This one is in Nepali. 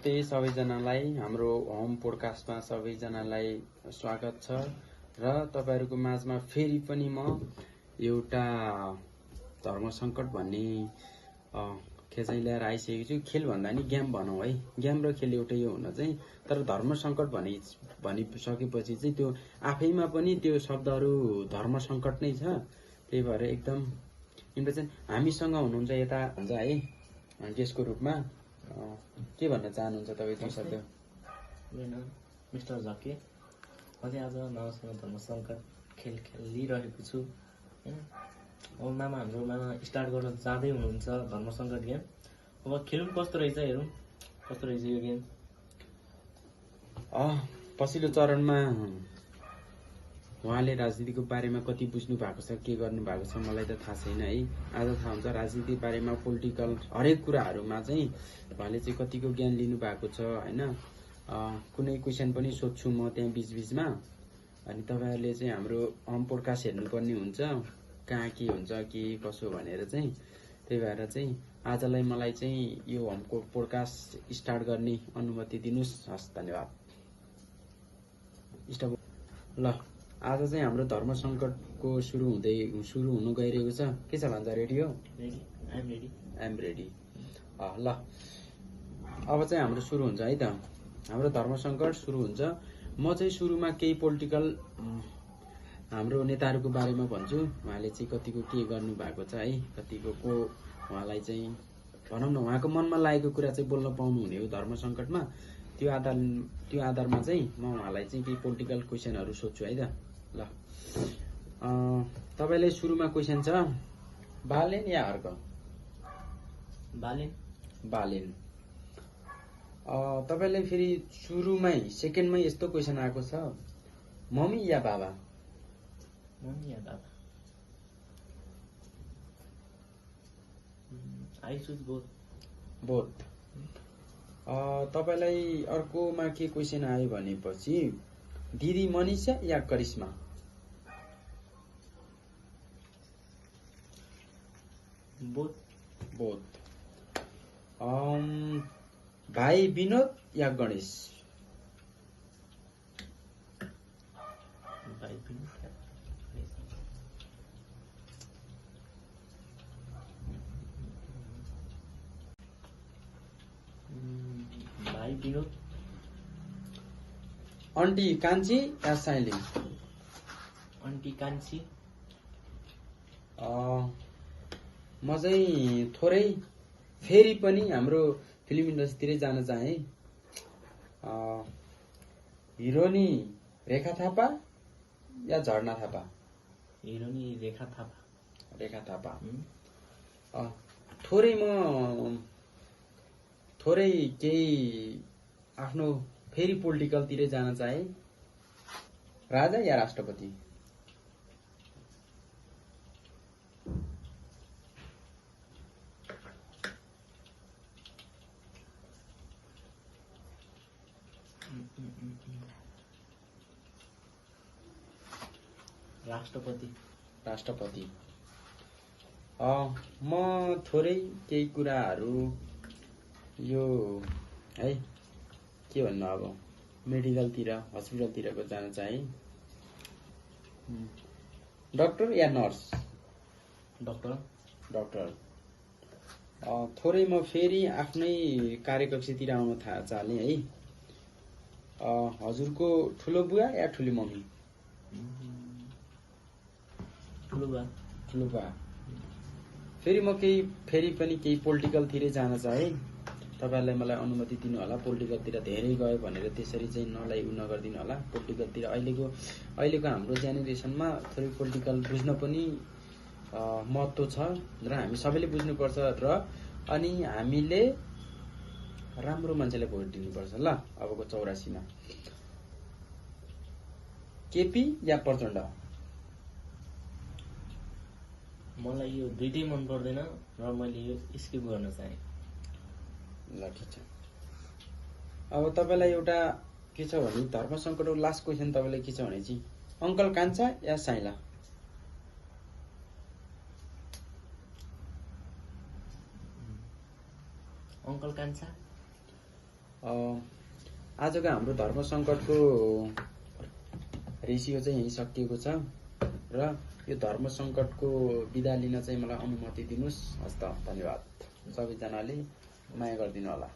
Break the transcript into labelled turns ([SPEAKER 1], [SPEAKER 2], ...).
[SPEAKER 1] नमस्ते सबैजनालाई हाम्रो होम पोडकास्टमा सबैजनालाई स्वागत छ र तपाईहरुको माझमा फेरि पनि म एउटा धर्म संकट भन्ने खेचाइ ल्याएर आइसकेको छु। खेल भन्दा नि गेम भनौं है, गेम र खेल एउटै हो हुन चाहिँ, तर धर्म संकट भनिसकेपछि चाहिँ त्यो आफैमा पनि त्यो शब्दहरु धर्म संकट नै छ। त्यही भएर एकदम इन्ट्रेस्टिङ हामीसँग हुनुहुन्छ यता हुन्छ है गेस्टको रूपमा के भन्न चाहनुहुन्छ तपाई दुई शब्द?
[SPEAKER 2] मिस्टर झके मैले आज मामासँग धर्म संकट खेल खेलिरहेको छु हैन। अब मामा हाम्रो मामा स्टार्ट गर्न जाँदै हुनुहुन्छ धर्म संकट गेम। अब खेलौं कस्तो रहेछ हेरौं कस्तो रहेछ यो गेम।
[SPEAKER 1] पछिल्लो चरणमा उहाँले राजनीतिको बारेमा कति बुझ्नु भएको छ, के गर्नु भएको छ मलाई त थाहा छैन है। आज थाहा हुन्छ राजनीति बारेमा, पोलिटिकल हरेक कुराहरुमा चाहिँ उहाँले चाहिँ कतिको ज्ञान लिनु भएको छ हैन। कुनै क्वेशन पनि सोध्छु म त्यहाँ बीचबीचमा, अनि तपाईहरुले चाहिँ हाम्रो होम पोडकास्ट हेर्नुपर्ने हुन्छ कहाँ के हुन्छ के कसो भनेर चाहिँ। त्यही भएर चाहिँ आजलाई मलाई चाहिँ यो होम पोडकास्ट स्टार्ट गर्ने अनुमति दिनुस्। हस् धन्यवाद। ल आज चाहिँ हाम्रो धर्म संकटको सुरु हुन गइरहेको छ। के छ भन्छ रेडी हो?
[SPEAKER 2] Ready, I am ready.
[SPEAKER 1] ल अब चाहिँ हाम्रो सुरु हुन्छ है त। हाम्रो धर्म संकट सुरु हुन्छ। म चाहिँ सुरुमा केही पोलिटिकल हाम्रो नेताहरुको बारेमा भन्छु। उहाँले चाहिँ कतिको के गर्नु भएको छ है, कतिको को उहाँलाई चाहिँ भनौं न उहाँको मनमा लागेको कुरा चाहिँ बोल्न पाउनु हुने हो धर्म संकटमा। त्यो आधारमा चाहिँ म उहाँलाई चाहिँ केही पोलिटिकल क्वेशनहरु सोध्छु है त। ल तपाईलाई सुरुमा क्वेशन छ, बालेन या अर्क? बालेन। तपाईलाई फेरि सुरुमै सेकेन्डमै यस्तो क्वेशन आएको छ, मम्मी या बाबा?
[SPEAKER 2] I choose
[SPEAKER 1] both. तपाईलाई अर्कोमा के क्वेशन आयो भनेपछि दिदी मनिषा या करिश्मा? बोथ। भाइ विनोद या गणेश?
[SPEAKER 2] भाइ विनोद।
[SPEAKER 1] आन्टी कान्छी या साइली?
[SPEAKER 2] आन्टी कान्छी।
[SPEAKER 1] म चाहिँ थोरै फेरि पनि हाम्रो फिल्म इन्डस्ट्रीतिरै जान चाहे। हिरोनी रेखा थापा या झरना थापा?
[SPEAKER 2] हिरोनी रेखा थापा।
[SPEAKER 1] थोरै केही आफ्नो फेरि पोलिटिकलतिरै जान चाहे। राजा या राष्ट्रपति? राष्ट्रपति। म थोरै केही कुराहरु यो है के भन्नु अब मेडिकलतिर हस्पिटलतिरको जान चाहे। डाक्टर या नर्स? डाक्टर। थोरै म फेरि आफ्नै कार्यकक्षतिर आउन चाहे है। हजुरको ठुलो बुवा या ठुली मम्मी?
[SPEAKER 2] ठुलो
[SPEAKER 1] बुवा। फेरि म फेरि पनि केही पोलिटिकलतिरै जान चाहे। तपाईहरुले मलाई अनुमति दिनु होला। पोलिटिकलतिर धेरै गयो भनेर त्यसरी चाहिँ नगर्दिनु होला। पोलिटिकलतिर अहिलेको हाम्रो जेनेरेसनमा थोरै पोलिटिकल बुझ्न पनि महत्त्व छ र हामी सबैले बुझ्नुपर्छ र अनि हामीले राम्रो मान्छेलाई भोट दिनुपर्छ। ल अबको 84 मा केपी या प्रचण्ड?
[SPEAKER 2] मलाई यो दुईटै मन पर्दैन र मैले यो स्किप गर्न चाहे।
[SPEAKER 1] ल ठीक छ। अब तपाईलाई एउटा के छ भने धर्म संकटको लास्ट क्वेशन तपाईलाई के छ भने चाहिँ अंकल कान्छा या साइला?
[SPEAKER 2] अंकल कान्छा।
[SPEAKER 1] आजको हाम्रो धर्म सङ्कटको रेसियो चाहिँ यहीँ सकिएको छ र यो धर्म सङ्कटको बिदा लिन चाहिँ मलाई अनुमति दिनुहोस्। हस्त, धन्यवाद। सबैजनाले माया गरिदिनु होला।